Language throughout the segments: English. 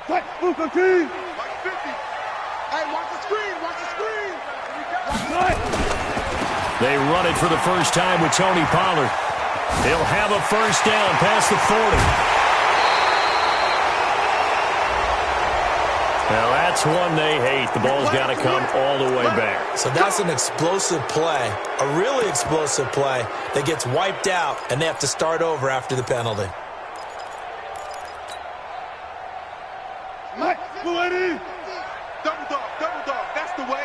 Like 50. Hey, watch the screen. Watch the screen. They run it for the first time with Tony Pollard. He'll have a first down past the 40. Now, that's one they hate. The ball's got to come all the way back. So that's an explosive play, a really explosive play that gets wiped out, and they have to start over after the penalty. Double dog. That's the way.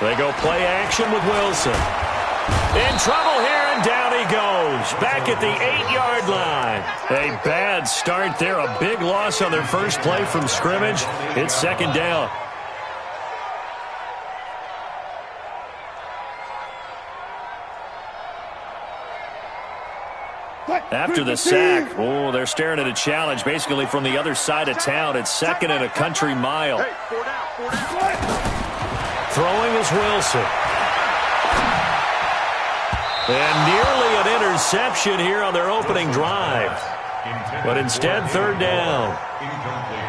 They go play action with Wilson. In trouble here, and down he goes. Back at the 8-yard line. A bad start there. A big loss on their first play from scrimmage. It's second down. After the sack, they're staring at a challenge basically from the other side of town. It's second and a country mile. Hey, 4 down. Throwing is Wilson. And nearly an interception here on their opening drive. But instead, third down.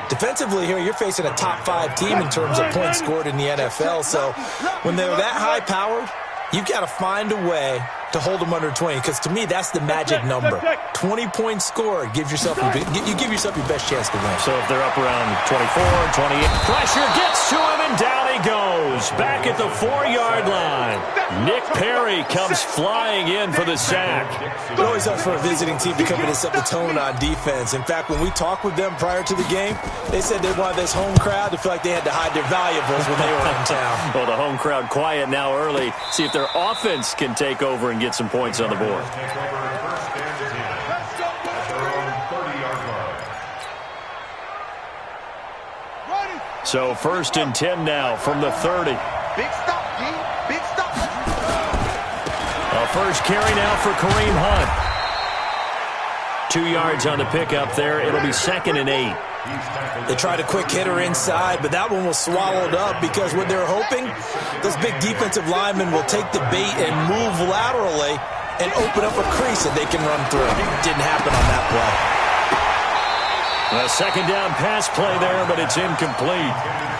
Defensively here, you're facing a top 5 team in terms of points scored in the NFL. So when they're that high-powered, you've got to find a way to hold them under 20, because to me, that's the magic number. 20 points scored gives yourself you give yourself your best chance to win. So if they're up around 24, 28, pressure gets to him, and down he goes. Back at the 4-yard line. Nick Perry comes flying in for the sack. It always helps for a visiting team to come in and set the tone on defense. In fact, when we talked with them prior to the game, they said they wanted this home crowd to feel like they had to hide their valuables when they were in town. Well, the home crowd quiet now early. See if their offense can take over and get some points on the board. So first and 10 now from the 30. Big stop, D. Big stop. A first carry now for Kareem Hunt. 2 yards on the pickup there. It'll be second and 8. They tried a quick hitter inside, but that one was swallowed up because what they're hoping, those big defensive linemen will take the bait and move laterally and open up a crease that they can run through. Didn't happen on that play. A second down pass play there, but it's incomplete.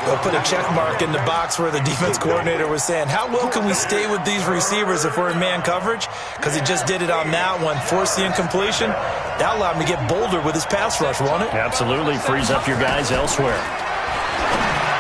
They'll put a check mark in the box where the defense coordinator was saying, how well can we stay with these receivers if we're in man coverage? Because he just did it on that one, forced the incompletion. That allowed him to get bolder with his pass rush, won't it? Absolutely. Frees up your guys elsewhere.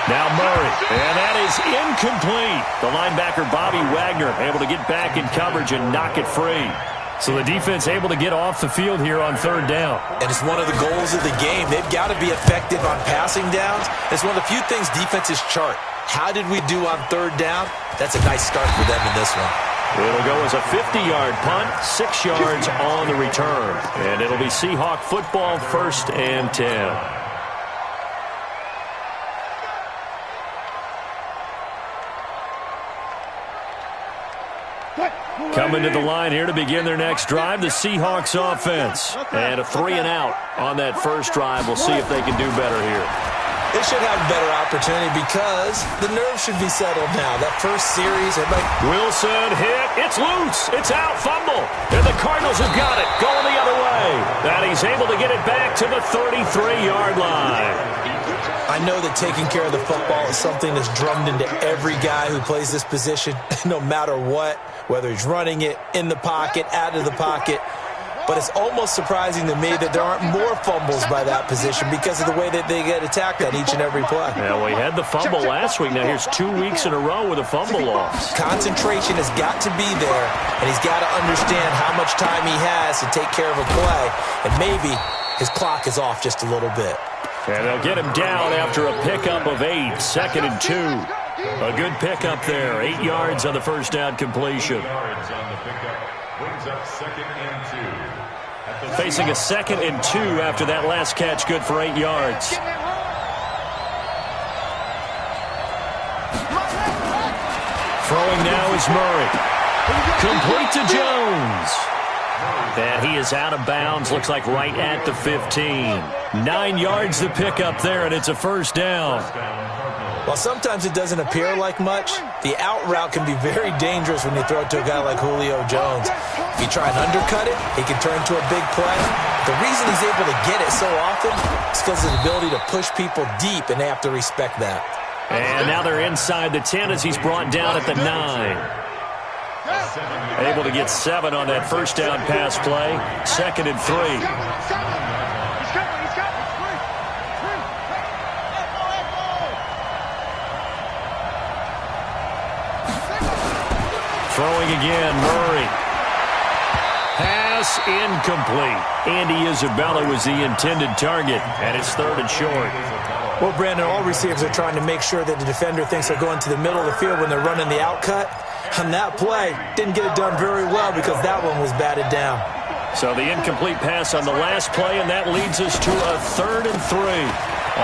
Now Murray, and that is incomplete. The linebacker Bobby Wagner able to get back in coverage and knock it free. So the defense able to get off the field here on third down. And it's one of the goals of the game. They've got to be effective on passing downs. It's one of the few things defenses chart. How did we do on third down? That's a nice start for them in this one. It'll go as a 50-yard punt, 6 yards on the return. And it'll be Seahawk football, first and 10. Coming to the line here to begin their next drive, the Seahawks offense. And a 3-and-out on that first drive. We'll see if they can do better here. They should have a better opportunity because the nerves should be settled now. That first series, Wilson hit. It's loose. It's out. Fumble. And the Cardinals have got it. Going the other way. And he's able to get it back to the 33-yard line. I know that taking care of the football is something that's drummed into every guy who plays this position, no matter what, whether he's running it, in the pocket, out of the pocket. But it's almost surprising to me that there aren't more fumbles by that position because of the way that they get attacked on each and every play. Yeah, we had the fumble last week. Now here's 2 weeks in a row with a fumble loss. Concentration has got to be there, and he's got to understand how much time he has to take care of a play, and maybe his clock is off just a little bit. And they'll get him down after a pickup of 8, second and 2. A good pickup there, 8 yards on the first down completion. Facing a second and 2 after that last catch, good for 8 yards. Throwing now is Murray. Complete to Jones. And he is out of bounds, looks like right at the 15. 9 yards to pick up there, and it's a first down. While sometimes it doesn't appear like much, the out route can be very dangerous when you throw it to a guy like Julio Jones. If you try and undercut it, it can turn into a big play. The reason he's able to get it so often is because of his ability to push people deep, and they have to respect that. And now they're inside the 10 as he's brought down at the 9. Able to get 7 on that first down pass play. 2nd and 3. Throwing again, Murray. Pass incomplete. Andy Isabella was the intended target, and it's 3rd and short. Well, Brandon, all receivers are trying to make sure that the defender thinks they're going to the middle of the field when they're running the out cut. On that play, didn't get it done very well because that one was batted down. So the incomplete pass on the last play, and that leads us to a 3rd and 3.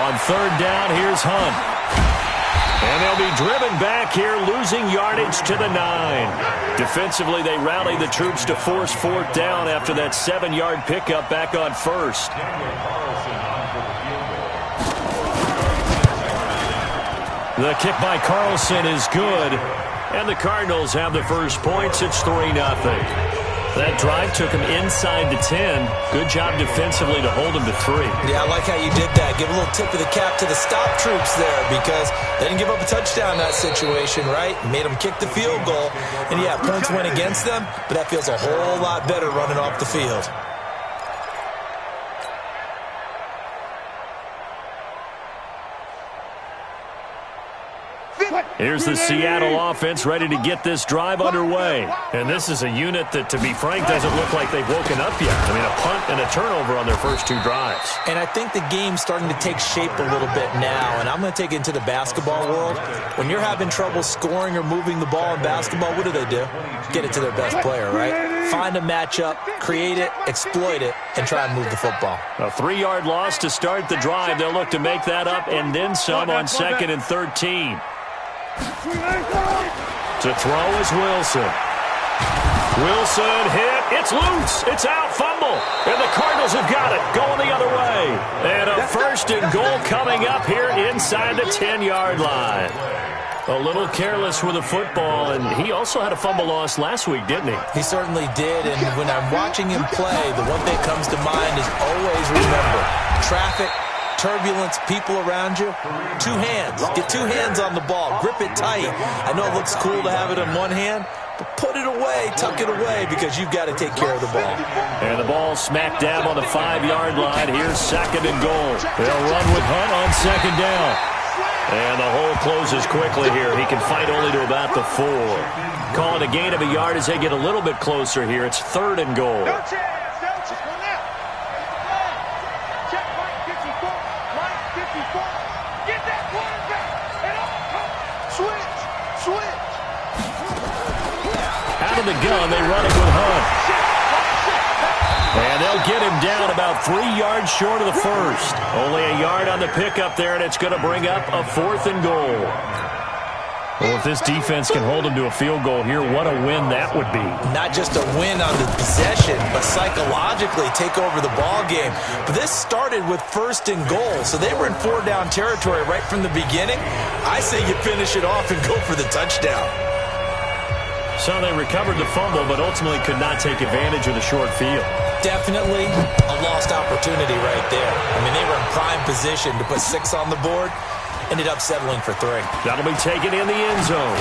On 3rd down, here's Hunt. And they'll be driven back here, losing yardage to the 9. Defensively, they rally the troops to force 4th down after that 7-yard pickup back on 1st. The kick by Carlson is good, and the Cardinals have the first points. It's 3-0. That drive took him inside the 10. Good job defensively to hold him to 3. Yeah, I like how you did that. Give a little tip of the cap to the stop troops there because they didn't give up a touchdown in that situation, right? Made them kick the field goal. And, yeah, points went against them, but that feels a whole lot better running off the field. Here's the Seattle offense ready to get this drive underway. And this is a unit that, to be frank, doesn't look like they've woken up yet. I mean, a punt and a turnover on their first 2 drives. And I think the game's starting to take shape a little bit now. And I'm going to take it into the basketball world. When you're having trouble scoring or moving the ball in basketball, what do? Get it to their best player, right? Find a matchup, create it, exploit it, and try and move the football. A 3-yard loss to start the drive. They'll look to make that up and then some on 2nd and 13. To throw is Wilson. Wilson hit. It's loose. It's out. Fumble. And the Cardinals have got it. Going the other way. And a 1st and goal coming up here inside the 10-yard line. A little careless with the football, and he also had a fumble loss last week, didn't he? He certainly did, and when I'm watching him play, the one thing that comes to mind is always remember, traffic, turbulence, people around you, 2 hands. Get 2 hands on the ball. Grip it tight. I know it looks cool to have it in one hand, but put it away, tuck it away, because you've got to take care of the ball. And the ball smack dab on the 5-yard line. Here's 2nd and goal. They'll run with Hunt on 2nd down. And the hole closes quickly here. He can fight only to about the 4. Call it a gain of a yard as they get a little bit closer here. It's 3rd and goal. Out of the gun, they run it with Hunt. And they'll get him down about 3 yards short of the first. Only a yard on the pickup there, and it's going to bring up a 4th and goal. Well, if this defense can hold him to a field goal here, what a win that would be. Not just a win on the possession, but psychologically take over the ball game. But this started with 1st and goal, so they were in 4-down territory right from the beginning. I say you finish it off and go for the touchdown. So they recovered the fumble, but ultimately could not take advantage of the short field. Definitely a lost opportunity right there. I mean, they were in prime position to put 6 on the board. Ended up settling for 3. That'll be taken in the end zone.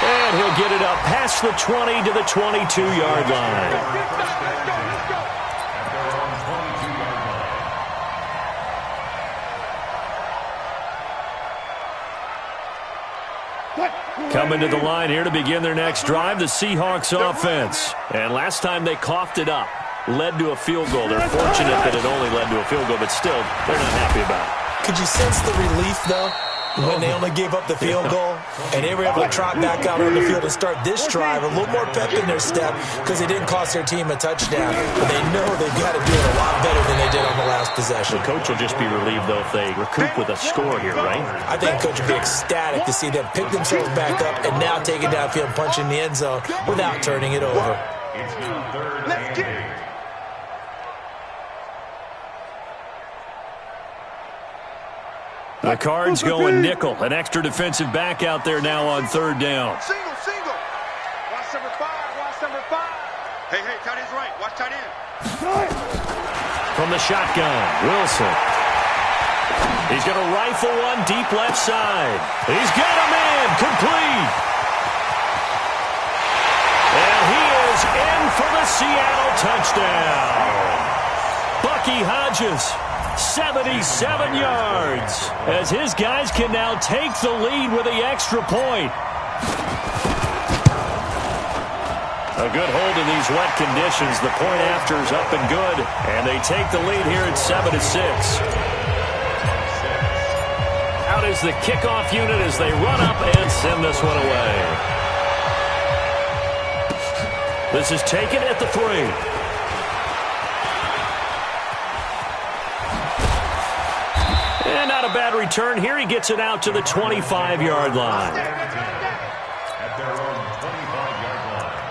And he'll get it up past the 20 to the 22-yard line. Coming to the line here to begin their next drive, the Seahawks offense. And last time they coughed it up, led to a field goal. They're fortunate that it only led to a field goal, but still, they're not happy about it. Could you sense the relief, though, when they only gave up the field goal and they were able to trot back out on the field and start this drive, a little more pep in their step because they didn't cost their team a touchdown. But they know they've got to do it a lot better than they did on the last possession. The coach will just be relieved, though, if they recoup with a score here, right? I think the coach will be ecstatic to see them pick themselves back up and now take it downfield and punch in the end zone without turning it over. Let's get it. The Cards going nickel. An extra defensive back out there now on third down. Single. Watch number 5. Hey, tight end's right. Watch tight end. From the shotgun, Wilson. He's going to rifle one deep left side. He's got him in. Complete. And he is in for the Seattle touchdown. Bucky Hodges. 77 yards as his guys can now take the lead with the extra point. A good hold in these wet conditions. The point after is up and good, and they take the lead here at 7-6. Out is the kickoff unit as they run up and send this one away. This is taken at the 3. And not a bad return here. He gets it out to the 25-yard line. At their own 25-yard line.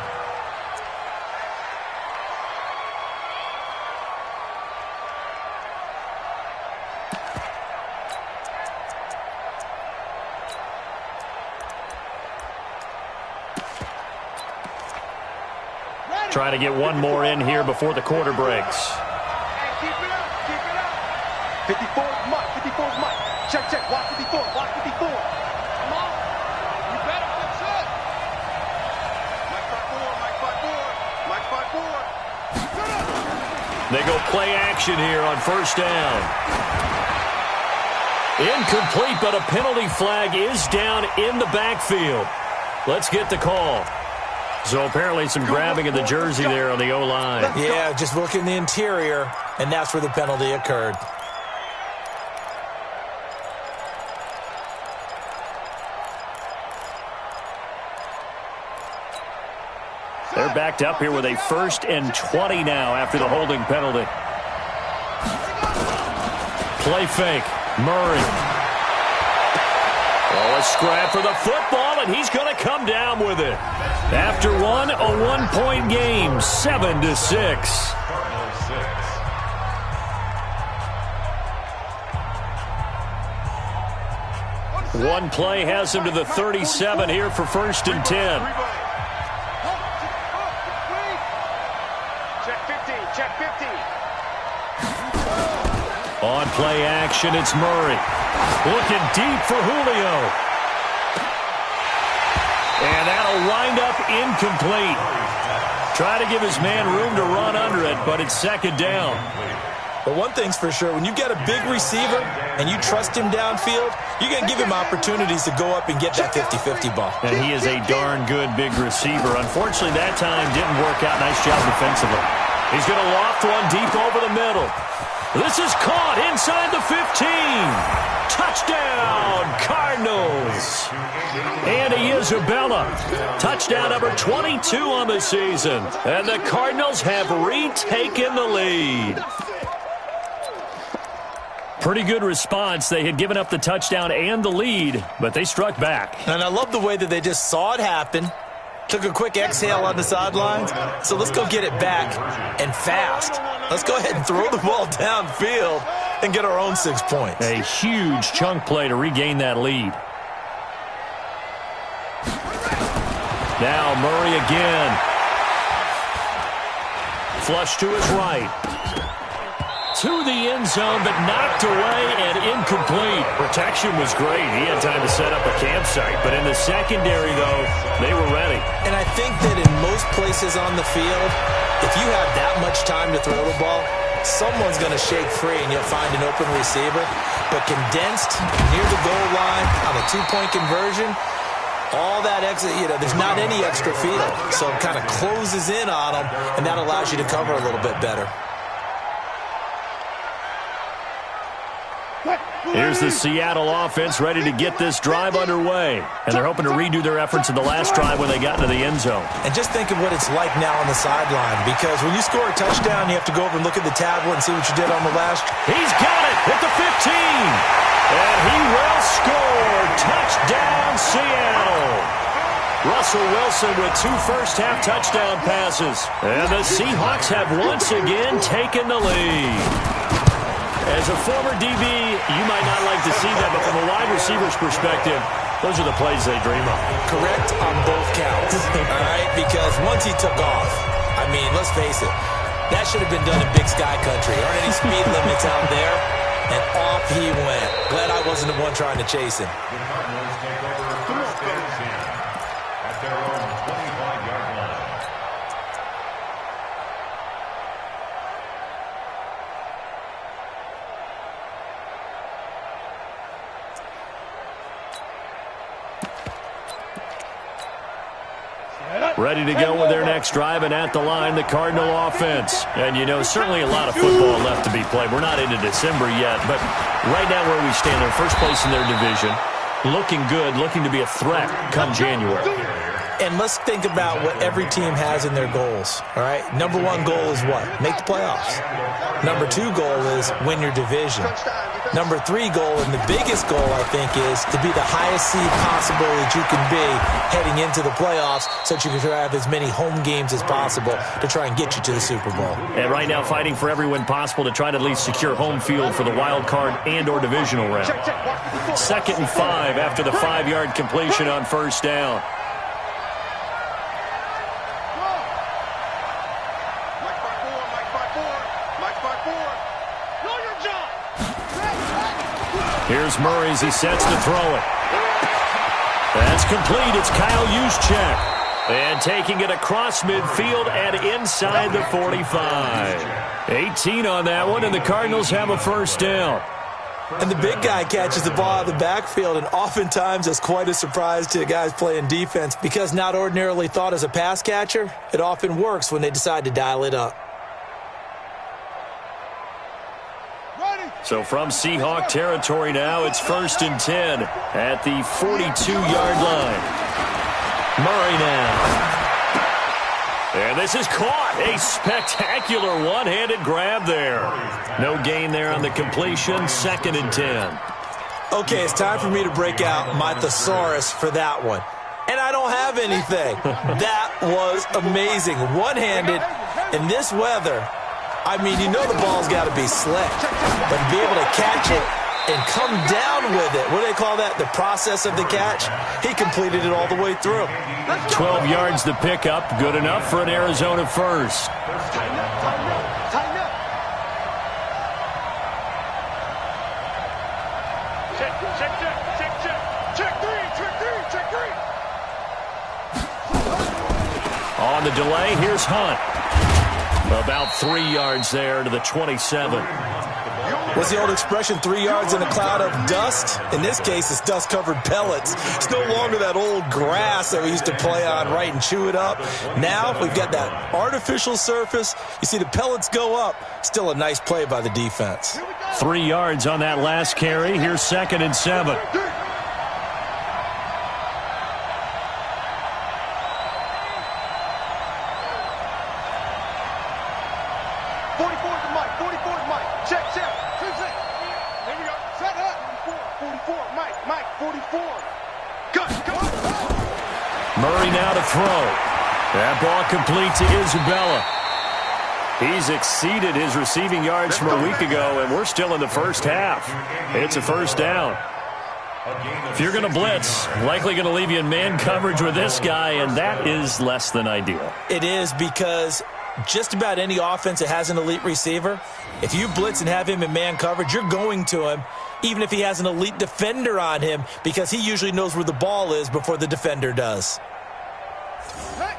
Trying to get one more in here before the quarter breaks. Hey, keep it up. 54's Mike. Check. Watch 54. Come on. You better fix it. Mike 5-4. They go play action here on first down. Incomplete, but a penalty flag is down in the backfield. Let's get the call. So apparently some grabbing of the jersey there on the O-line. Yeah, just look in the interior, and that's where the penalty occurred. They're backed up here with a 1st and 20 now after the holding penalty. Play fake. Murray. Oh, a scrap for the football, and he's going to come down with it. After one, a 1-point game, 7-6. One play has him to the 37 here for 1st and 10. Check 15. On play action, it's Murray. Looking deep for Julio. And that'll wind up incomplete. Try to give his man room to run under it, but it's 2nd down. But one thing's for sure, when you got a big receiver and you trust him downfield, you're going to give him opportunities to go up and get that 50-50 ball. And he is a darn good big receiver. Unfortunately, that time didn't work out. Nice job defensively. He's going to loft one deep over the middle. This is caught inside the 15. Touchdown, Cardinals. Andy Isabella. Touchdown number 22 on the season. And the Cardinals have retaken the lead. Pretty good response. They had given up the touchdown and the lead, but they struck back. And I love the way that they just saw it happen, took a quick exhale on the sidelines. So let's go get it back and fast. Let's go ahead and throw the ball downfield and get our own 6 points. A huge chunk play to regain that lead. Now Murray again. Flush to his right. To the end zone, but knocked away and incomplete. Protection was great. He had time to set up a campsite. But in the secondary, though, they were ready. And I think that in most places on the field, if you have that much time to throw the ball, someone's going to shake free and you'll find an open receiver. But condensed near the goal line on a 2-point conversion, all that exit, there's not any extra field. So it kind of closes in on them, and that allows you to cover a little bit better. Here's the Seattle offense ready to get this drive underway. And they're hoping to redo their efforts in the last drive when they got into the end zone. And just think of what it's like now on the sideline, because when you score a touchdown, you have to go over and look at the tablet and see what you did on the last. He's got it at the 15. And he will score. Touchdown, Seattle. Russell Wilson with 2 first-half touchdown passes. And the Seahawks have once again taken the lead. As a former DB, you might not like to see that, but from a wide receiver's perspective, those are the plays they dream of. Correct on both counts, all right? Because once he took off, I mean, let's face it, that should have been done in Big Sky Country. Aren't any speed limits out there? And off he went. Glad I wasn't the one trying to chase him. The Cardinals take over first and 10 at their own 25-yard line. Ready to go with their next drive, and at the line, the Cardinal offense. And, you know, certainly a lot of football left to be played. We're not into December yet, but right now where we stand, they're first place in their division, looking good, looking to be a threat come January. And let's think about what every team has in their goals, all right? Number one goal is what? Make the playoffs. Number two goal is win your division. Number three goal, and the biggest goal, I think, is to be the highest seed possible that you can be heading into the playoffs so that you can have as many home games as possible to try and get you to the Super Bowl. And right now fighting for every win possible to try to at least secure home field for the wild card and or divisional round. 2nd and 5 after the 5-yard completion on first down. Here's Murray as he sets to throw it. That's complete. It's Kyle Juszczyk. And taking it across midfield and inside the 45. 18 on that one, and the Cardinals have a first down. And the big guy catches the ball out of the backfield, and oftentimes that's quite a surprise to the guys playing defense because not ordinarily thought as a pass catcher, it often works when they decide to dial it up. So from Seahawk territory now, it's 1st and 10 at the 42-yard line. Murray now. And this is caught. A spectacular one-handed grab there. No gain there on the completion. 2nd and 10. Okay, it's time for me to break out my thesaurus for that one. And I don't have anything. That was amazing. One-handed in this weather. I mean, you know the ball's got to be slick, but to be able to catch it and come down with it, what do they call that, the process of the catch? He completed it all the way through. 12 yards the pickup, good enough for an Arizona first. Tighten up, tighten up, tighten up. Check, check, check, check, check. Check three, check three, check three. On the delay, here's Hunt. About 3 yards there to the 27. What's the old expression, 3 yards in a cloud of dust? In this case, it's dust-covered pellets. It's no longer that old grass that we used to play on, right, and chew it up. Now we've got that artificial surface. You see the pellets go up. Still a nice play by the defense. 3 yards on that last carry. Here's 2nd and 7. Murray now to throw. That ball complete to Isabella. He's exceeded his receiving yards from a week ago, and we're still in the first half. It's a first down. If you're going to blitz, likely going to leave you in man coverage with this guy, and that is less than ideal. It is because just about any offense that has an elite receiver, if you blitz and have him in man coverage, you're going to him, even if he has an elite defender on him, because he usually knows where the ball is before the defender does.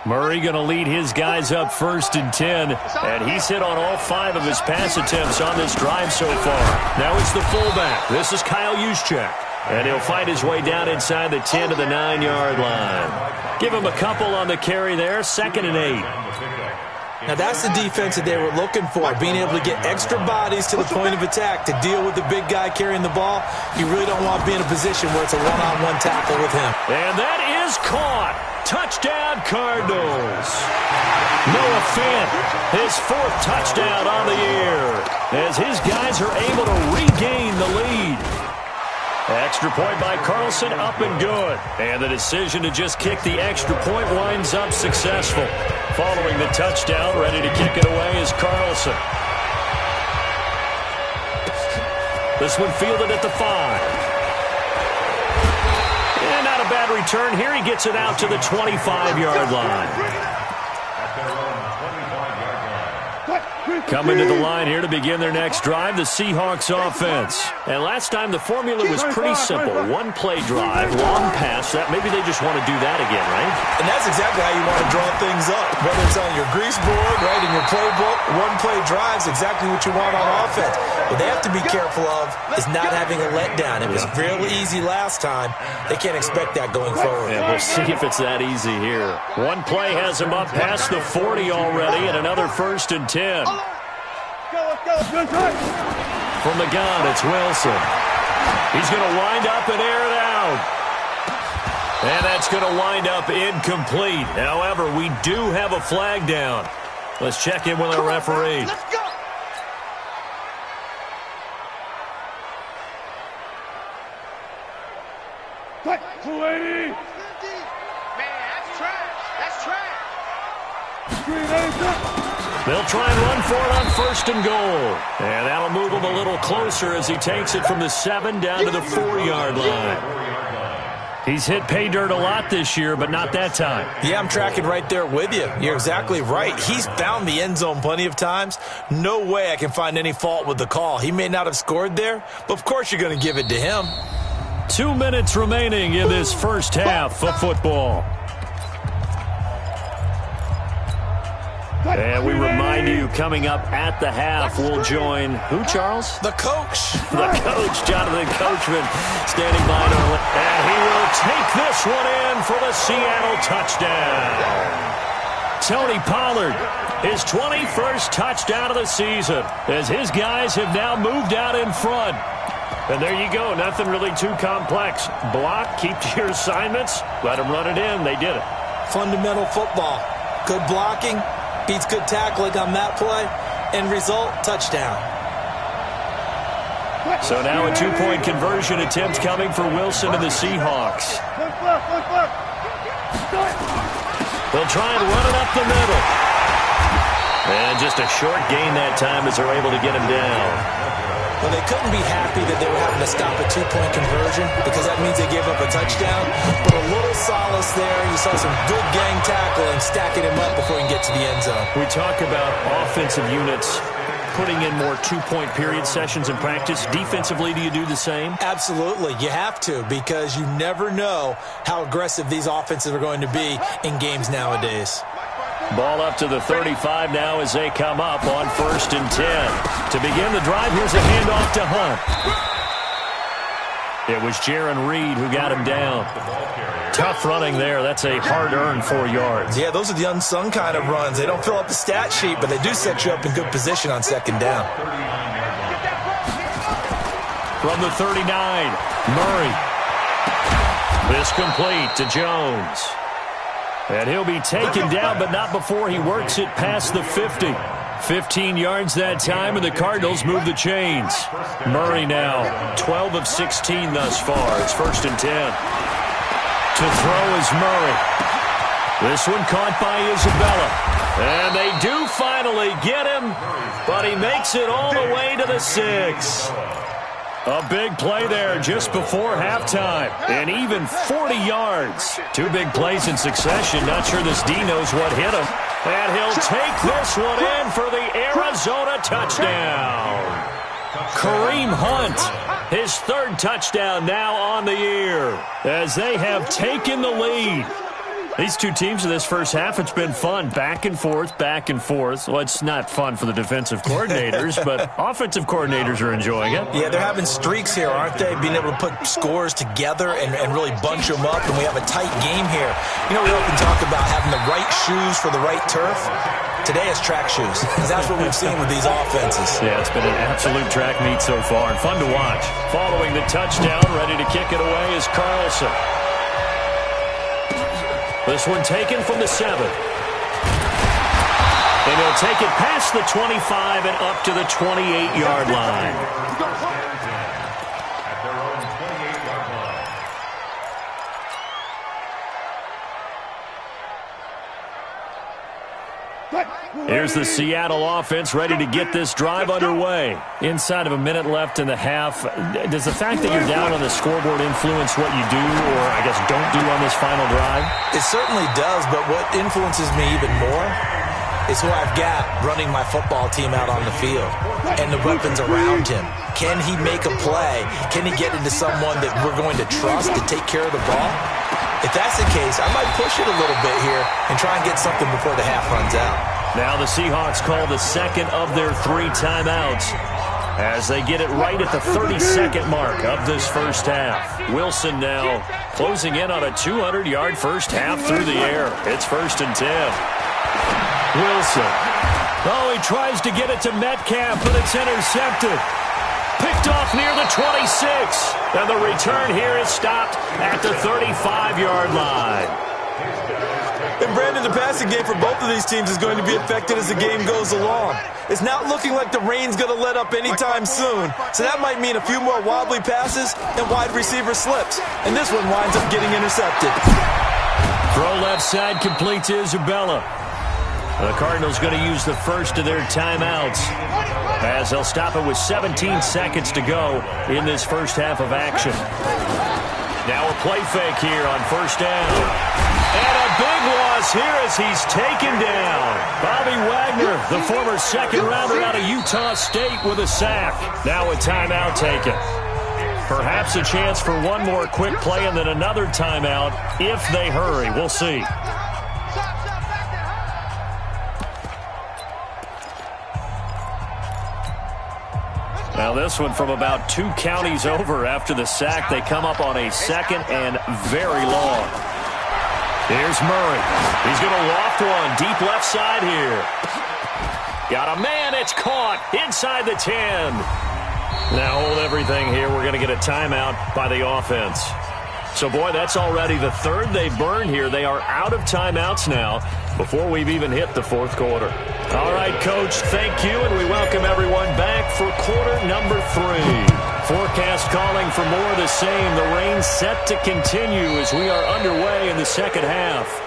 Murray going to lead his guys up 1st and 10, and he's hit on all 5 of his pass attempts on this drive so far. Now it's the fullback. This is Kyle Juszczyk, and he'll find his way down inside the 10 to the 9-yard line. Give him a couple on the carry there, 2nd and 8. Now that's the defense that they were looking for, being able to get extra bodies to the point of attack to deal with the big guy carrying the ball. You really don't want to be in a position where it's a one-on-one tackle with him. And that is caught. Touchdown, Cardinals. Noah Fant, his 4th touchdown on the year, as his guys are able to regain the lead. Extra point by Carlson, up and good. And the decision to just kick the extra point winds up successful. Following the touchdown, ready to kick it away is Carlson. This one fielded at the 5. And not a bad return here. He gets it out to the 25-yard line. At their own 25-yard line. Coming to the line here to begin their next drive, the Seahawks offense. And last time the formula was pretty simple. One-play drive, long pass. That maybe they just want to do that again, right? And that's exactly how you want to draw things up. Whether it's on your grease board, right, in your playbook, one-play drive is exactly what you want on offense. What they have to be careful of is not having a letdown. It was real easy last time. They can't expect that going forward. Yeah, we'll see if it's that easy here. One play has him up past the 40 already, and another 1st and 10. From the gun, it's Wilson. He's going to wind up and air it out. And that's going to wind up incomplete. However, we do have a flag down. Let's check in with our referee. Let's go. Cut, 280. Man, that's trash. That's trash. Green Angel. They'll try and run for it on 1st and goal. And that'll move him a little closer as he takes it from the 7 down to the 4-yard line. He's hit pay dirt a lot this year, but not that time. Yeah, I'm tracking right there with you. You're exactly right. He's found the end zone plenty of times. No way I can find any fault with the call. He may not have scored there, but of course you're going to give it to him. 2 minutes remaining in this first half of football. And we remind you, coming up at the half, we'll join who, Charles? The coach. The coach, Jonathan Coachman, standing by. And he will take this one in for the Seattle touchdown. Tony Pollard, his 21st touchdown of the season, as his guys have now moved out in front. And there you go, nothing really too complex. Block, keep to your assignments, let them run it in. They did it. Fundamental football. Good blocking. Beats good tackling on that play. End result, touchdown. So now a 2-point conversion attempt coming for Wilson and the Seahawks. They'll try and run it up the middle. And just a short gain that time as they're able to get him down. Well, they couldn't be happy that they were having to stop a 2-point conversion because that means they gave up a touchdown. But a little solace there. You saw some good gang tackling, stacking him up before he can get to the end zone. We talk about offensive units putting in more 2-point period sessions in practice. Defensively, do you do the same? Absolutely. You have to because you never know how aggressive these offenses are going to be in games nowadays. Ball up to the 35 now as they come up on 1st and 10. To begin the drive, here's a handoff to Hunt. It was Jaron Reed who got him down. Tough running there. That's a hard-earned 4 yards. Yeah, those are the unsung kind of runs. They don't fill up the stat sheet, but they do set you up in good position on 2nd down. From the 39, Murray. This complete to Jones. And he'll be taken down, but not before he works it past the 50. 15 yards that time, and the Cardinals move the chains. Murray now, 12 of 16 thus far. It's 1st and 10. To throw is Murray. This one caught by Isabella. And they do finally get him, but he makes it all the way to the 6. A big play there just before halftime. And even 40 yards. 2 big plays in succession. Not sure this D knows what hit him. And he'll take this one in for the Arizona touchdown. Kareem Hunt, his 3rd touchdown now on the year, as they have taken the lead. These two teams in this first half, it's been fun. Back and forth, back and forth. Well, it's not fun for the defensive coordinators, but offensive coordinators are enjoying it. Yeah, they're having streaks here, aren't they? Being able to put scores together and really bunch them up, and we have a tight game here. You know, we often talk about having the right shoes for the right turf. Today it's track shoes, because that's what we've seen with these offenses. Yeah, it's been an absolute track meet so far, and fun to watch. Following the touchdown, ready to kick it away is Carlson. This one taken from the 7. And he'll take it past the 25 and up to the 28-yard line. At their own 28-yard line. Here's the Seattle offense ready to get this drive underway. Inside of a minute left in the half, does the fact that you're down on the scoreboard influence what you do, or I guess don't do on this final drive? It certainly does, but what influences me even more is who I've got running my football team out on the field and the weapons around him. Can he make a play? Can he get into someone that we're going to trust to take care of the ball? If that's the case, I might push it a little bit here and try and get something before the half runs out. Now the Seahawks call the second of their 3 timeouts as they get it right at the 32nd mark of this first half. Wilson now closing in on a 200-yard first half through the air. It's 1st and 10. Wilson. Oh, he tries to get it to Metcalf, but it's intercepted. Picked off near the 26. And the return here is stopped at the 35-yard line. And Brandon, the passing game for both of these teams is going to be affected as the game goes along. It's not looking like the rain's going to let up anytime soon. So that might mean a few more wobbly passes and wide receiver slips. And this one winds up getting intercepted. Throw left side complete to Isabella. The Cardinals going to use the first of their timeouts as they'll stop it with 17 seconds to go in this first half of action. Now a play fake here on first down. And a big loss here as he's taken down. Bobby Wagner, the former second-rounder out of Utah State, with a sack. Now a timeout taken. Perhaps a chance for one more quick play and then another timeout if they hurry. We'll see. Now this one from about 2 counties over after the sack. They come up on a 2nd and very long. Here's Murray. He's going to loft one deep left side here. Got a man. It's caught inside the 10. Now hold everything here. We're going to get a timeout by the offense. So, boy, that's already the 3rd they've burned here. They are out of timeouts now before we've even hit the 4th quarter. All right, Coach, thank you, and we welcome everyone back for quarter number 3. Forecast calling for more of the same. The rain set to continue as we are underway in the second half.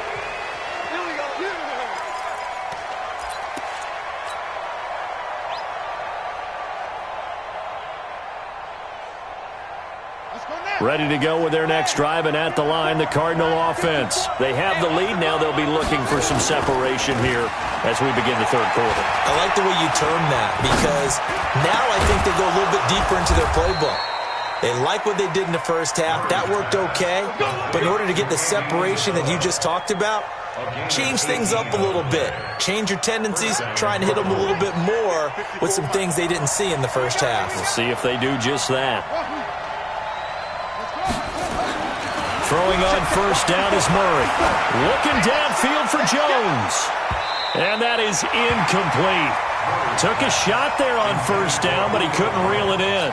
Ready to go with their next drive, and at the line, the Cardinal offense. They have the lead. Now they'll be looking for some separation here as we begin the 3rd quarter. I like the way you term that because now I think they go a little bit deeper into their playbook. They like what they did in the first half. That worked okay. But in order to get the separation that you just talked about, change things up a little bit. Change your tendencies. Try and hit them a little bit more with some things they didn't see in the first half. We'll see if they do just that. Throwing on first down is Murray. Looking downfield for Jones. And that is incomplete. Took a shot there on first down, but he couldn't reel it in.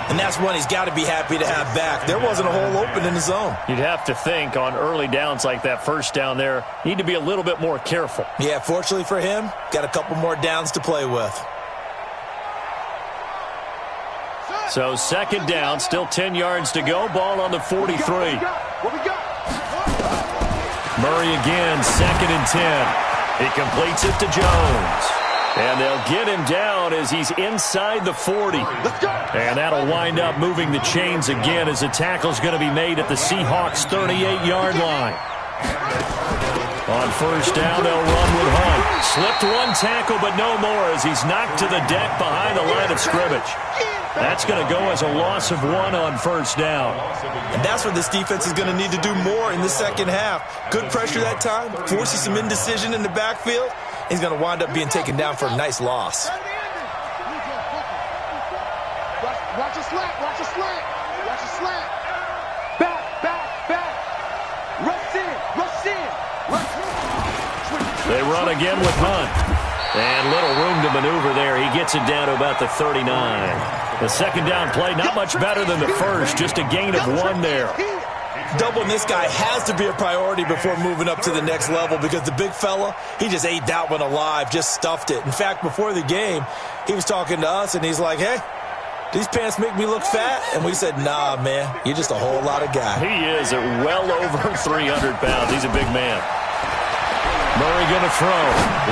And that's one he's got to be happy to have back. There wasn't a hole open in the zone. You'd have to think on early downs like that first down there, need to be a little bit more careful. Yeah, fortunately for him, got a couple more downs to play with. So 2nd down, still 10 yards to go. Ball on the 43. Murray again, 2nd and 10. He completes it to Jones. And they'll get him down as he's inside the 40. And that'll wind up moving the chains again as the tackle's going to be made at the Seahawks' 38-yard line. On first down, they'll run with Hunt. Slipped one tackle, but no more as he's knocked to the deck behind the line of scrimmage. That's going to go as a loss of 1 on first down. And that's what this defense is going to need to do more in the second half. Good pressure that time, forces some indecision in the backfield. He's going to wind up being taken down for a nice loss. Watch a slant, watch a slant, watch a slant. Back. Rush in. They run again with Hunt. And little room to maneuver there. He gets it down to about the 39. The 2nd down play, not much better than the first. Just a gain of 1 there. Doubling this guy has to be a priority before moving up to the next level because the big fella, he just ate that one alive, just stuffed it. In fact, before the game, he was talking to us, and he's like, hey, these pants make me look fat? And we said, nah, man, you're just a whole lot of guy. He is at well over 300 pounds. He's a big man. Murray going to throw.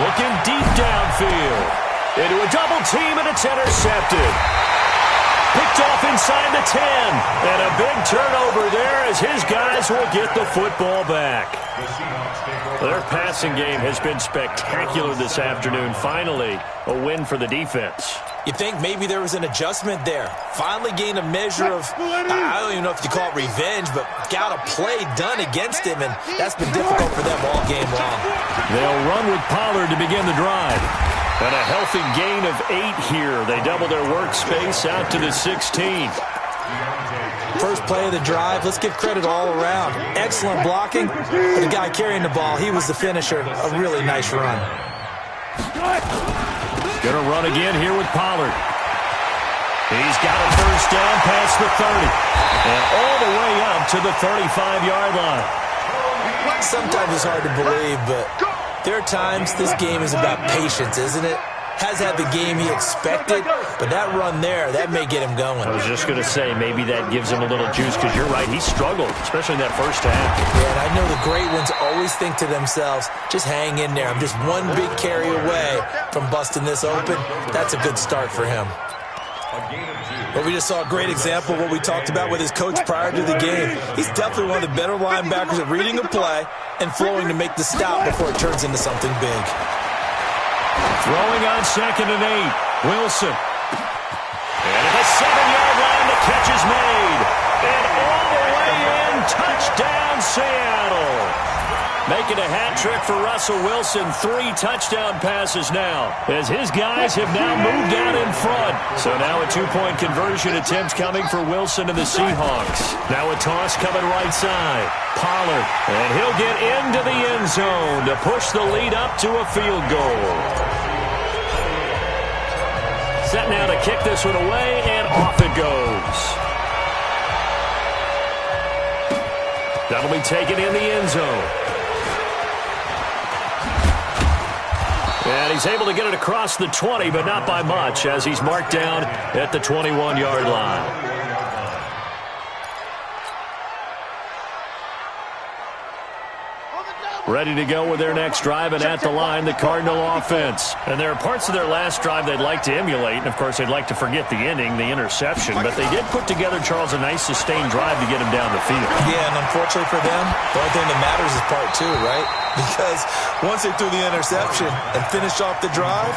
Looking deep downfield. Into a double team, and it's intercepted. Picked off inside the 10. And a big turnover there as his guys will get the football back. Their passing game has been spectacular this afternoon. Finally, a win for the defense. You think maybe there was an adjustment there. Finally gained a measure of, I don't even know if you call it revenge, but got a play done against him, and that's been difficult for them all game long. They'll run with Pollard to begin the drive. And a healthy gain of 8 here. They double their workspace out to the 16. First play of the drive, let's give credit all around. Excellent blocking, but the guy carrying the ball, he was the finisher. A really nice run. Going to run again here with Pollard. He's got a first down past the 30. And all the way up to the 35-yard line. Sometimes it's hard to believe, but there are times this game is about patience, isn't it? Has had the game he expected, but that run there, that may get him going. I was just going to say, maybe that gives him a little juice, because you're right, he struggled, especially in that first half. Yeah, and I know the great ones always think to themselves, just hang in there. I'm just one big carry away from busting this open. That's a good start for him. But we just saw a great example of what we talked about with his coach prior to the game. He's definitely one of the better linebackers at reading a play and flowing to make the stop before it turns into something big. Throwing on 2nd and 8. Wilson. And at the 7-yard line, the catch is made. And all the way in, touchdown Seattle. Making a hat trick for Russell Wilson. 3 touchdown passes now, as his guys have now moved out in front. So now a 2-point conversion attempt coming for Wilson and the Seahawks. Now a toss coming right side. Pollard. And he'll get into the end zone to push the lead up to a field goal. Set now to kick this one away, and off it goes. That'll be taken in the end zone. And he's able to get it across the 20, but not by much, as he's marked down at the 21-yard line. Ready to go with their next drive, and at the line, the Cardinal offense. And there are parts of their last drive they'd like to emulate, and of course they'd like to forget the ending, the interception, but they did put together, Charles, a nice sustained drive to get him down the field. Yeah, and unfortunately for them, the only thing that matters is part 2, right? Because once they threw the interception and finished off the drive,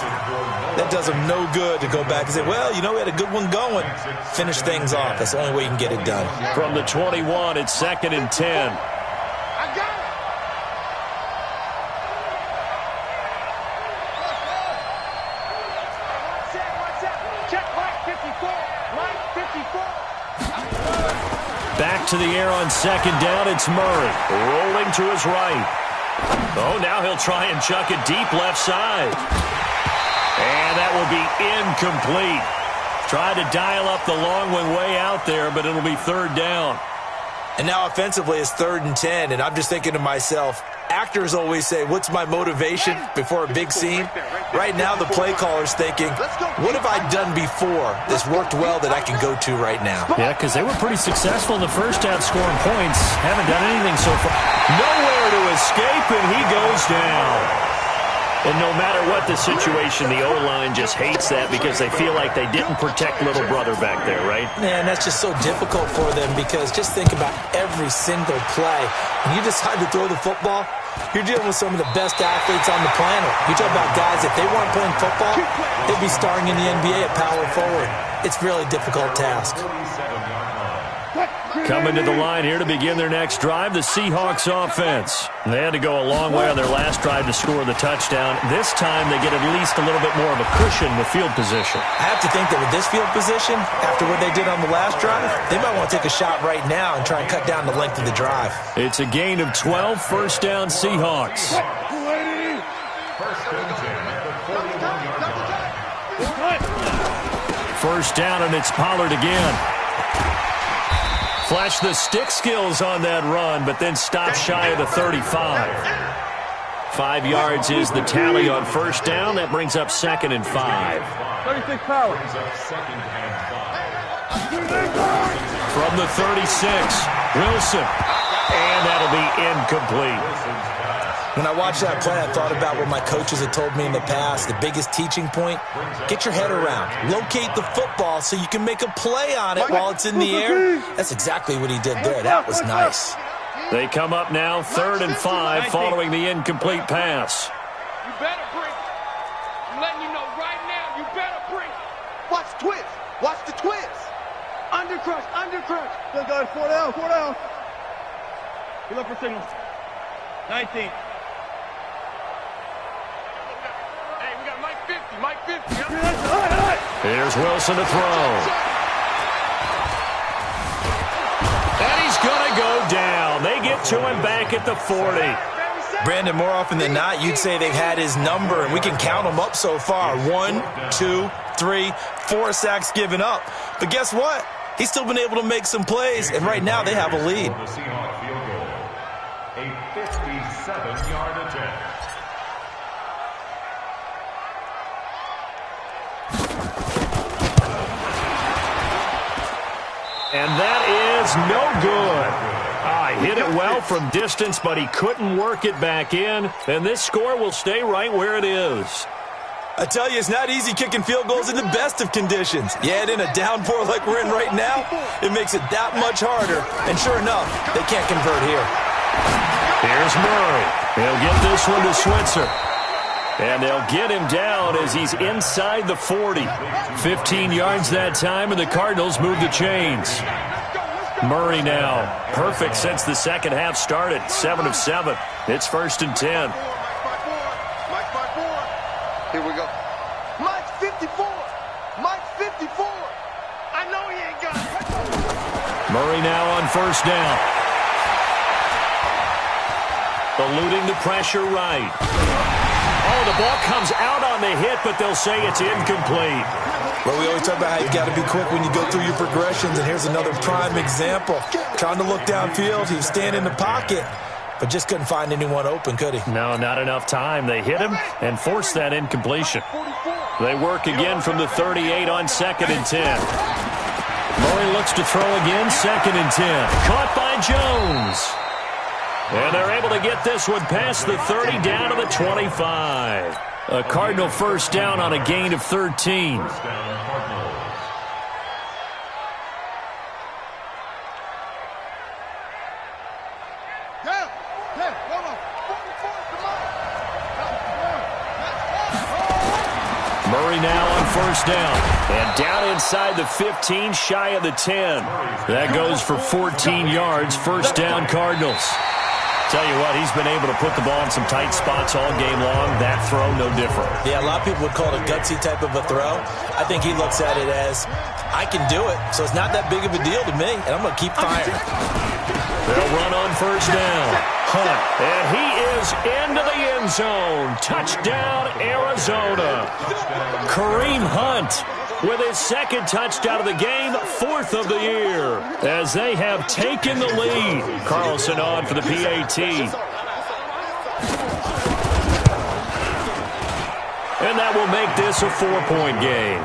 that does them no good to go back and say, well, you know, we had a good one going. Finish things off. That's the only way you can get it done. From the 21, it's 2nd and 10. Back to the air on 2nd down, it's Murray. Rolling to his right. Oh, now he'll try and chuck it deep left side. And that will be incomplete. Tried to dial up the long one way out there, but it'll be 3rd down. And now offensively it's 3rd and 10, and I'm just thinking to myself, actors always say, what's my motivation before a big scene? Right now the play caller's thinking, what have I done before that's worked well that I can go to right now? Yeah, because they were pretty successful in the first half scoring points. Haven't done anything so far. Nowhere to escape, and he goes down. And no matter what the situation, the O-line just hates that because they feel like they didn't protect little brother back there, right? Man, that's just so difficult for them because just think about every single play. When you decide to throw the football, you're dealing with some of the best athletes on the planet. You talk about guys, if they weren't playing football, they'd be starring in the NBA at power forward. It's a really difficult task. Coming to the line here to begin their next drive, the Seahawks offense. They had to go a long way on their last drive to score the touchdown. This time they get at least a little bit more of a cushion with field position. I have to think that with this field position, after what they did on the last drive, they might want to take a shot right now and try and cut down the length of the drive. It's a gain of 12, 1st down Seahawks. First down, and it's Pollard again. Flashed the stick skills on that run, but then stopped shy of the 35. 5 yards is the tally on 1st down. That brings up 2nd and 5. 36 power. From the 36, Wilson. And that'll be incomplete. When I watched that play, I thought about what my coaches had told me in the past. The biggest teaching point, get your head around. Locate the football so you can make a play on it while it's in the air. That's exactly what he did there. That was nice. They come up now 3rd and 5 following the incomplete pass. You better bring it. I'm letting you know right now, you better bring it. Watch the twist. Watch the twist. Under crunch, under crunch. Still got 4 down, 4 down. You look for signals. 19. Hey, we got Mike 50, Mike 50. Here's Wilson to throw. And he's going to go down. They get to him back at the 40. Brandon, more often than not, you'd say they've had his number, and we can count them up so far. 1, 2, 3, 4 sacks given up. But guess what? He's still been able to make some plays, and right now they have a lead. The Seahawks field goal. A 57-yard attempt. And that is no good. Hit it well from distance, but he couldn't work it back in. And this score will stay right where it is. I tell you, it's not easy kicking field goals in the best of conditions. You add in a downpour like we're in right now, it makes it that much harder. And sure enough, they can't convert here. Here's Murray. He'll get this one to Switzer. And they'll get him down as he's inside the 40. 15 yards that time, and the Cardinals move the chains. Murray now, perfect since the second half started, 7 of 7. It's 1st and 10. Here we go. Mike 54. Mike 54. I know he ain't got it. Murray now on 1st down. Eluding the pressure right. Oh, the ball comes out on the hit, but they'll say it's incomplete. Well, we always talk about how you've got to be quick when you go through your progressions, and here's another prime example. Trying to look downfield, he was staying in the pocket, but just couldn't find anyone open, could he? No, not enough time. They hit him and forced that incompletion. They work again from the 38 on 2nd and 10. Murray looks to throw again, 2nd and 10. Caught by Jones. And they're able to get this one past the 30 down to the 25. A Cardinal 1st down on a gain of 13. Murray now on 1st down. And down inside the 15, shy of the 10. That goes for 14 yards. 1st down, Cardinals. Tell you what, he's been able to put the ball in some tight spots all game long. That throw, no different. Yeah, a lot of people would call it a gutsy type of a throw. I think he looks at it as, I can do it, so it's not that big of a deal to me, and I'm going to keep firing. They'll run on 1st down. Hunt, and he is into the end zone. Touchdown, Arizona. Kareem Hunt with his 2nd touchdown of the game, 4th of the year, as they have taken the lead. Carlson on for the PAT. And that will make this a 4-point game.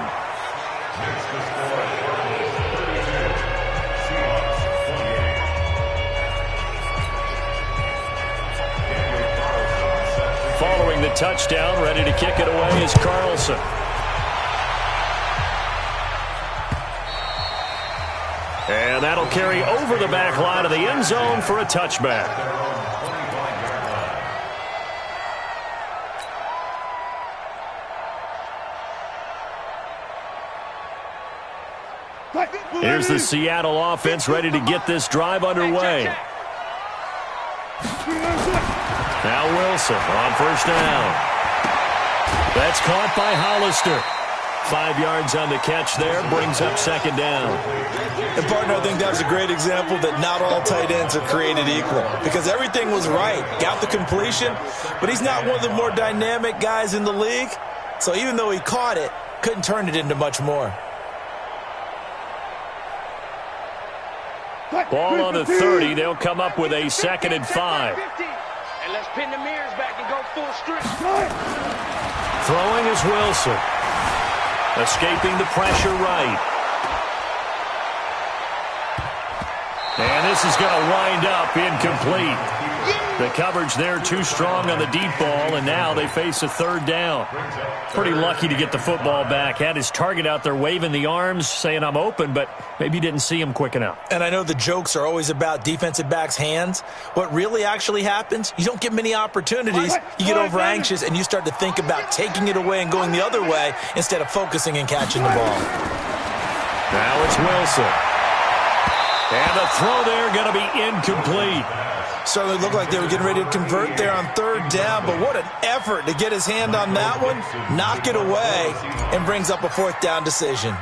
Following the touchdown, ready to kick it away is Carlson. And that'll carry over the back line of the end zone for a touchback. Here's the Seattle offense ready to get this drive underway. Now Wilson on 1st down. That's caught by Hollister. 5 yards on the catch there, brings up 2nd down. And, partner, I think that was a great example that not all tight ends are created equal, because everything was right. Got the completion, but he's not one of the more dynamic guys in the league. So even though he caught it, couldn't turn it into much more. Ball on the 30. They'll come up with a 2nd and 5. And let's pin the mirrors back and go full strip. Throwing is Wilson. Escaping the pressure right. And this is going to wind up incomplete. The coverage there too strong on the deep ball, and now they face a third down. Pretty lucky to get the football back. Had his target out there waving the arms, saying I'm open, but maybe didn't see him quick enough. And I know the jokes are always about defensive backs' hands. What really actually happens, you don't get many opportunities. You get over anxious, and you start to think about taking it away and going the other way instead of focusing and catching the ball. Now it's Wilson. And the throw there going to be incomplete. Certainly looked like they were getting ready to convert there on third down, but what an effort to get his hand on that one, knock it away, and brings up a fourth down decision.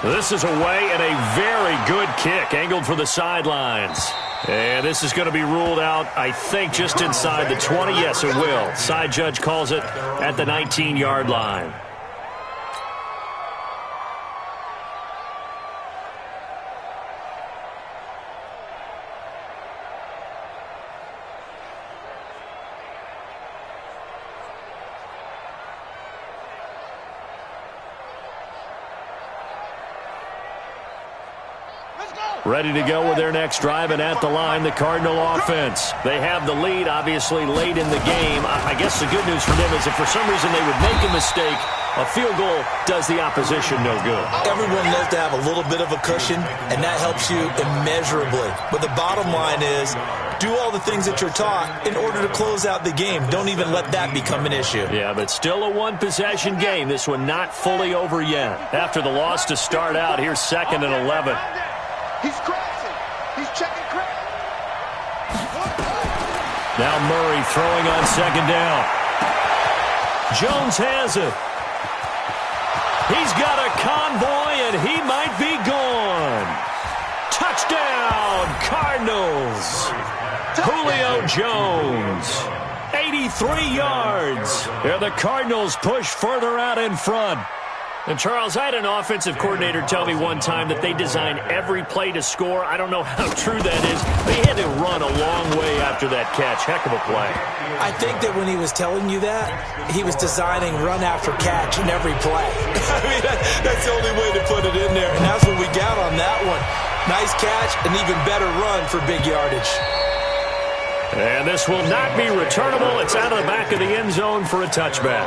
This is away and a very good kick, angled for the sidelines. And this is going to be ruled out, I think, just inside the 20. Yes, it will. Side judge calls it at the 19-yard line. Ready to go with their next drive, and at the line, the Cardinal offense. They have the lead, obviously, late in the game. I guess the good news for them is if for some reason they would make a mistake, a field goal does the opposition no good. Everyone loves to have a little bit of a cushion, and that helps you immeasurably. But the bottom line is, do all the things that you're taught in order to close out the game. Don't even let that become an issue. Yeah, but still a one-possession game. This one not fully over yet. After the loss to start out, here's 2nd and 11. He's crossing. He's checking crack. Now Murray throwing on 2nd down. Jones has it. He's got a convoy, and he might be gone. Touchdown, Cardinals. Julio Jones, 83 yards. Yeah, the Cardinals push further out in front. And, Charles, I had an offensive coordinator tell me one time that they design every play to score. I don't know how true that is. They had to run a long way after that catch. Heck of a play. I think that when he was telling you that, he was designing run after catch in every play. I mean, that's the only way to put it in there. And that's what we got on that one. Nice catch, an even better run for big yardage. And this will not be returnable. It's out of the back of the end zone for a touchback.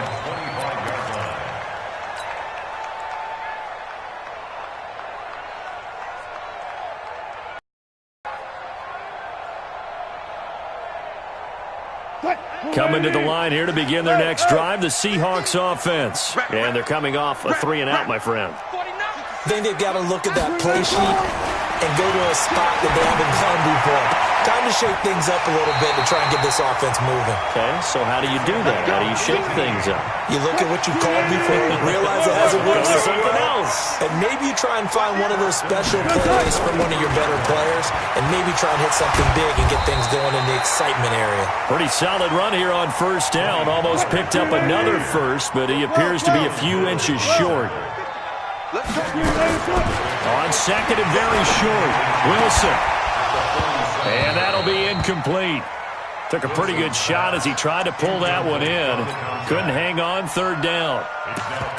Coming to the line here to begin their next drive, the Seahawks offense. And they're coming off a 3-and-out, my friend. I think they've got to look at that play sheet and go to a spot that they haven't gone before. Time to shake things up a little bit to try and get this offense moving. Okay, so how do you do that? How do you shake things up? You look at what you called before, realize it hasn't worked so something well, else. and maybe you try and find one of those special plays from one of your better players, and maybe try and hit something big and get things going in the excitement area. Pretty solid run here on 1st down. Almost picked up another first, but he appears to be a few inches short. On 2nd and very short, Wilson. And that'll be incomplete. Took a pretty good shot as he tried to pull that one in. Couldn't hang on 3rd down.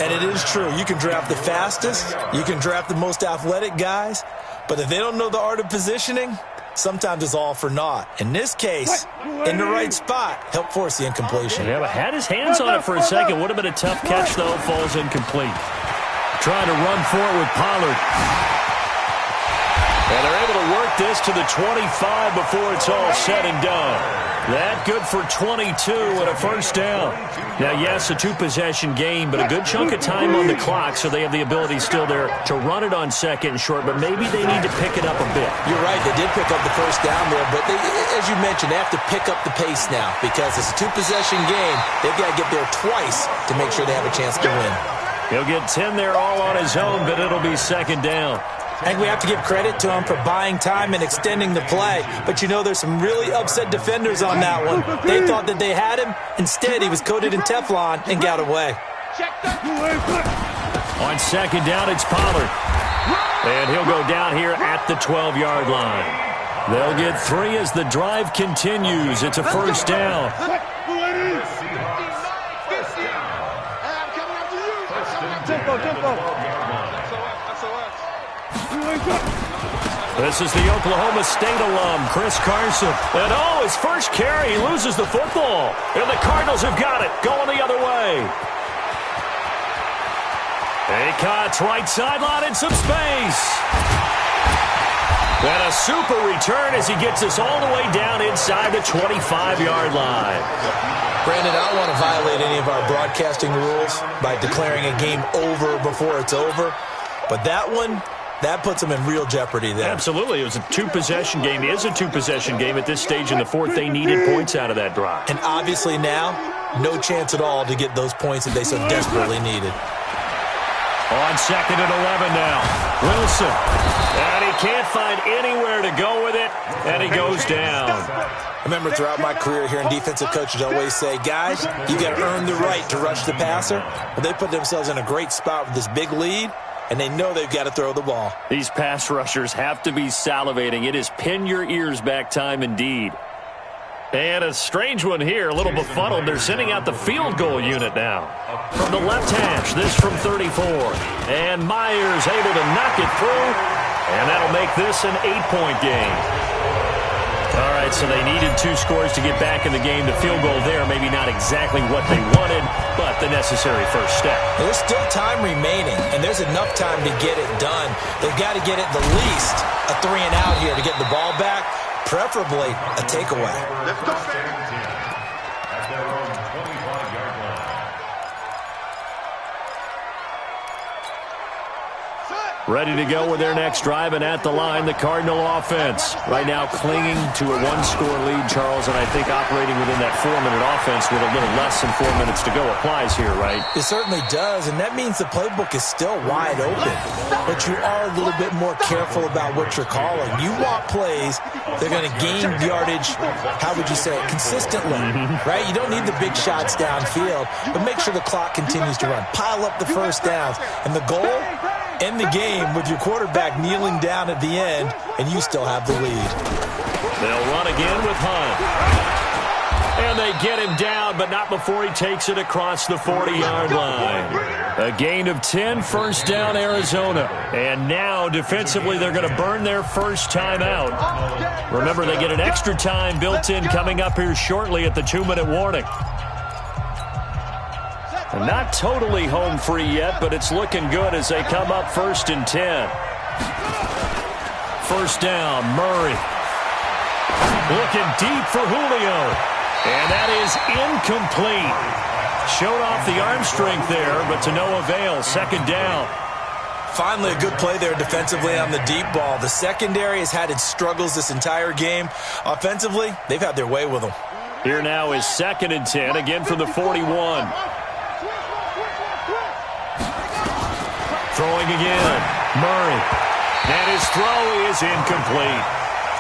And it is true. You can draft the fastest. You can draft the most athletic guys. But if they don't know the art of positioning, sometimes it's all for naught. In this case, in the right spot, helped force the incompletion. Yeah, but had his hands on it for a second. Would have been a tough catch, though. Falls incomplete. Trying to run for it with Pollard. And they're able to work this to the 25 before it's all said and done. That good for 22 and a 1st down. Now, yes, a 2-possession game, but a good chunk of time on the clock, so they have the ability still there to run it on 2nd and short, but maybe they need to pick it up a bit. You're right. They did pick up the 1st down there, but they, as you mentioned, they have to pick up the pace now because it's a 2-possession game. They've got to get there twice to make sure they have a chance to win. He'll get 10 there all on his own, but it'll be 2nd down. I think we have to give credit to him for buying time and extending the play. But, you know, there's some really upset defenders on that one. They thought that they had him. Instead, he was coated in Teflon and got away. On 2nd down, it's Pollard. And he'll go down here at the 12-yard line. They'll get 3 as the drive continues. It's a 1st down. This is the Oklahoma State alum, Chris Carson. And his first carry, he loses the football. And the Cardinals have got it, going the other way. Acott's right sideline in some space. And a super return as he gets us all the way down inside the 25-yard line. Brandon, I don't want to violate any of our broadcasting rules by declaring a game over before it's over. But that one, that puts them in real jeopardy there. Absolutely. It was a two-possession game. It is a two-possession game at this stage in the fourth. They needed points out of that drive. And obviously now, no chance at all to get those points that they so desperately needed. On 2nd and 11 now. Wilson. And he can't find anywhere to go with it. And he goes down. I remember throughout my career hearing defensive coaches always say, guys, you got to earn the right to rush the passer. Well, they put themselves in a great spot with this big lead, and they know they've got to throw the ball. These pass rushers have to be salivating. It is pin your ears back time indeed. And a strange one here, a little befuddled. They're sending out the field goal unit now. From the left hash, this from 34. And Myers able to knock it through. And that'll make this an 8-point game. All right, so they needed 2 scores to get back in the game. The field goal there, maybe not exactly what they wanted, but the necessary first step. There's still time remaining, and there's enough time to get it done. They've got to get it the least a 3-and-out here to get the ball back, preferably a takeaway. Let's go. At their own 25-yard line. Ready to go with their next drive, and at the line, the Cardinal offense. Right now clinging to a 1-score lead, Charles, and I think operating within that 4-minute offense with a little less than 4 minutes to go applies here, right? It certainly does, and that means the playbook is still wide open. But you are a little bit more careful about what you're calling. You want plays, they're going to gain yardage, how would you say it, consistently, right? You don't need the big shots downfield, but make sure the clock continues to run. Pile up the first downs, and the goal? End the game with your quarterback kneeling down at the end, and you still have the lead. They'll run again with Hunt. And they get him down, but not before he takes it across the 40-yard line. A gain of 10, first down, Arizona. And now, defensively, they're going to burn their first time out. Remember, they get an extra time built in coming up here shortly at the 2-minute warning. Not totally home free yet, but it's looking good as they come up 1st and 10. First down, Murray. Looking deep for Julio. And that is incomplete. Showed off the arm strength there, but to no avail. 2nd down. Finally a good play there defensively on the deep ball. The secondary has had its struggles this entire game. Offensively, they've had their way with them. Here now is 2nd and 10, again from the 41. Throwing again, Murray. And his throw is incomplete.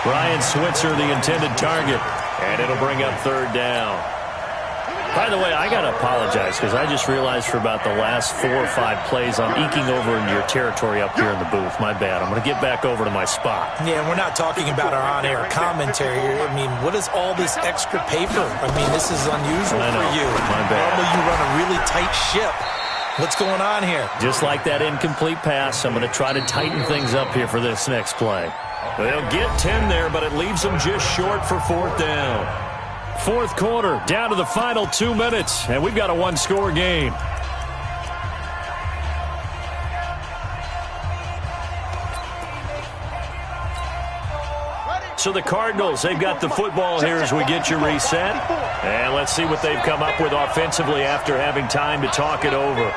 Ryan Switzer, the intended target. And it'll bring up 3rd down. By the way, I got to apologize because I just realized for about the last 4 or 5 plays I'm eking over into your territory up here in the booth. My bad. I'm going to get back over to my spot. Yeah, we're not talking about our on-air commentary here. I mean, what is all this extra paper? I mean, this is unusual for you. My bad. Normally you run a really tight ship. What's going on here? Just like that incomplete pass, I'm going to try to tighten things up here for this next play. They'll get 10 there, but it leaves them just short for 4th down. 4th quarter, down to the final 2 minutes, and we've got a 1-score game. So the Cardinals, they've got the football here as we get you reset. And let's see what they've come up with offensively after having time to talk it over.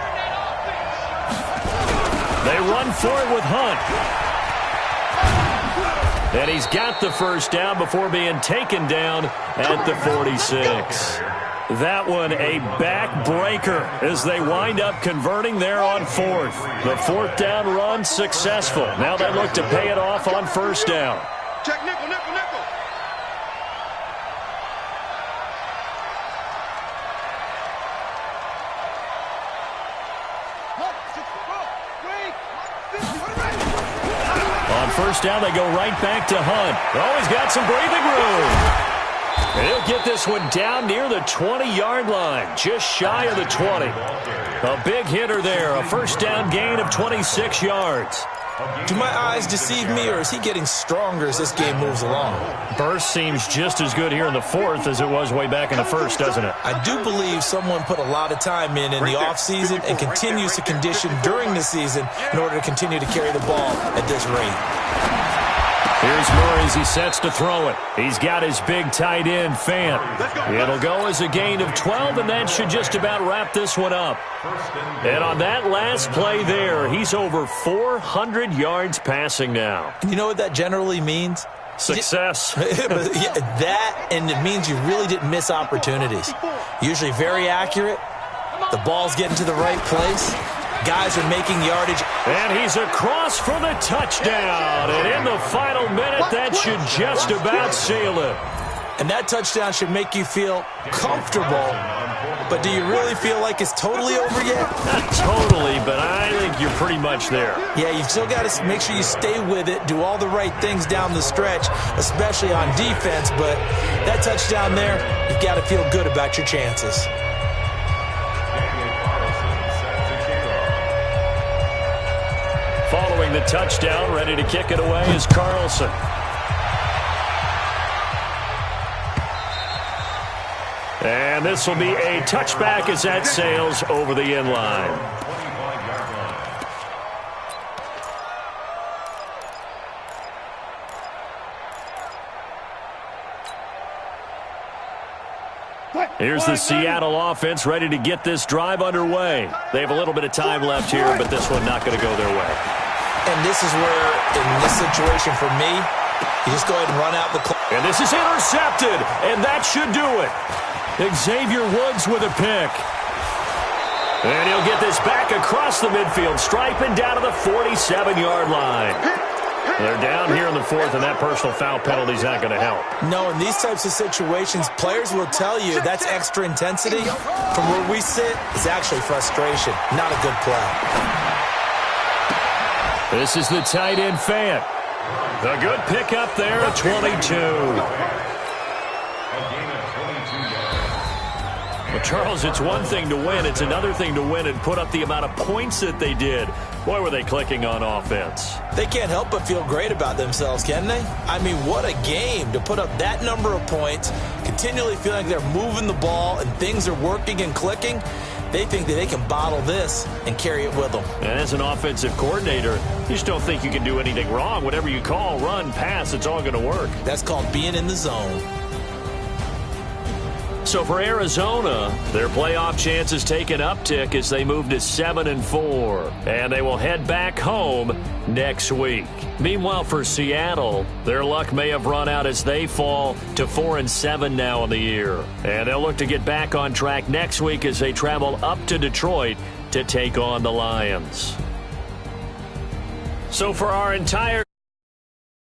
They run for it with Hunt. And he's got the first down before being taken down at the 46. That one a backbreaker as they wind up converting there on 4th. The 4th down run successful. Now they look to pay it off on 1st down. Check nickel, nickel, nickel. On 1st down, they go right back to Hunt. Oh, he's got some breathing room. He'll get this one down near the 20-yard line, just shy of the 20. A big hitter there, a 1st down gain of 26 yards. Do my eyes deceive me, or is he getting stronger as this game moves along? Burst seems just as good here in the fourth as it was way back in the first, doesn't it? I do believe someone put a lot of time in the offseason and continues to condition during the season in order to continue to carry the ball at this rate. Here's Murray as he sets to throw it. He's got his big tight end, Fant. It'll go as a gain of 12, and that should just about wrap this one up. And on that last play there, he's over 400 yards passing now. You know what that generally means? Success. That, and it means you really didn't miss opportunities. Usually very accurate. The ball's getting to the right place. Guys are making yardage. And he's across for the touchdown. And in the final minute, that should just about seal it. And that touchdown should make you feel comfortable. But do you really feel like it's totally over yet? Not totally, but I think you're pretty much there. Yeah, you've still got to make sure you stay with it, do all the right things down the stretch, especially on defense. But that touchdown there, you've got to feel good about your chances. Following the touchdown, ready to kick it away is Carlson. And this will be a touchback as that sails over the end line. Here's the Seattle offense ready to get this drive underway. They have a little bit of time left here, but this one not going to go their way. And this is where, in this situation for me, you just go ahead and run out the clock. And this is intercepted, and that should do it. Xavier Woods with a pick. And he'll get this back across the midfield, striping down to the 47-yard line. They're down here in the fourth, and that personal foul penalty is not going to help. No, in these types of situations, players will tell you that's extra intensity. From where we sit, it's actually frustration, not a good play. This is the tight end, Fant. A good pickup there at 22. Well, Charles, it's one thing to win. It's another thing to win and put up the amount of points that they did. Boy, were they clicking on offense. They can't help but feel great about themselves, can they? I mean, what a game to put up that number of points, continually feeling like they're moving the ball and things are working and clicking. They think that they can bottle this and carry it with them. And as an offensive coordinator, you just don't think you can do anything wrong. Whatever you call, run, pass, it's all going to work. That's called being in the zone. So for Arizona, their playoff chances take an uptick as they move to 7-4, and they will head back home next week. Meanwhile, for Seattle, their luck may have run out as they fall to 4-7 now in the year, and they'll look to get back on track next week as they travel up to Detroit to take on the Lions. So for our entire